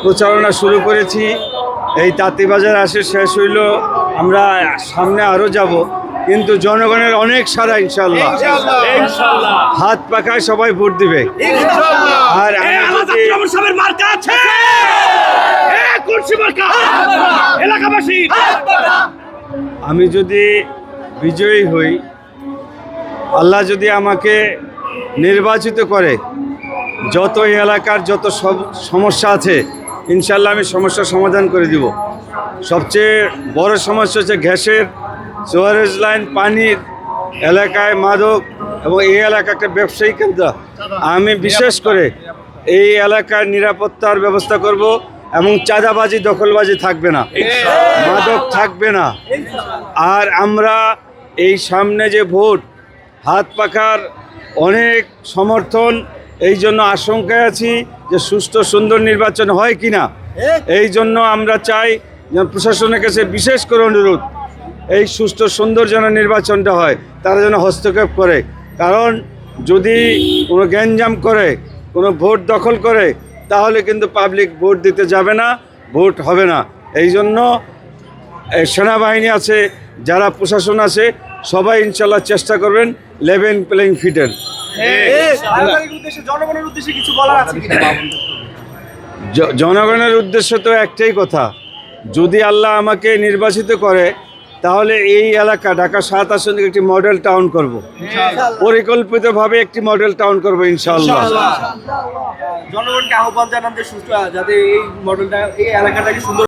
প্রচারণা শুরু করেছি। এই তাঁতিবাজার আসে শেষ হইল, আমরা সামনে আরো যাব, কিন্তু জনগণের অনেক সারা ইনশাল্লাহ। হাত পাখায় সবাই ভোট দিবে। আর আমি যদি বিজয়ী হই, আল্লাহ যদি আমাকে নির্বাচিত করে, যত এই এলাকার যত সব সমস্যা আছে ইনশাল্লাহ আমি সমস্যার সমাধান করে দিব। সবচেয়ে বড় সমস্যা হচ্ছে গ্যাসের, সুয়ারেজ লাইন, পানির, এলাকায় মাদক, এবং এই এলাকা একটা ব্যবসায়ী কেন্দ্র। আমি বিশেষ করে এই এলাকার নিরাপত্তার ব্যবস্থা করব, এবং চাঁদাবাজি দখলবাজি থাকবে না, মাদক থাকবে না। আর আমরা এই সামনে যে ভোট, হাত পাখার অনেক সমর্থন, এই জন্য আশঙ্কায় আছি যে সুষ্ঠু সুন্দর নির্বাচন হয় কিনা। এই জন্য আমরা চাই যে প্রশাসনের কাছে বিশেষ করে অনুরোধ, এই সুষ্ঠু সুন্দর যেন নির্বাচনটা হয়, তারা যেন হস্তক্ষেপ করে। কারণ যদি কোনো গ্যাঞ্জাম করে, কোনো ভোট দখল করে, তাহলে কিন্তু পাবলিক ভোট দিতে যাবে না, ভোট হবে না। এই জন্য সেনাবাহিনী আছে, যারা প্রশাসন আছে, সবাই ইনশাল্লাহ চেষ্টা করবেন লেভেল প্লেইং ফিল্ডের। জনগণের উদ্দেশ্য তো একটাই কথা, যদি আল্লাহ আমাকে নির্বাচিত করে, তাহলে এই এলাকা ঢাকা 7 আসনে একটি মডেল টাউন করব, পরিকল্পিতভাবে একটি মডেল টাউন করব ইনশাআল্লাহ। জনগণকে আহ্বান জানান যে সুস্থ, যাতে এই মডেলটা, এই এলাকাটাকে সুন্দর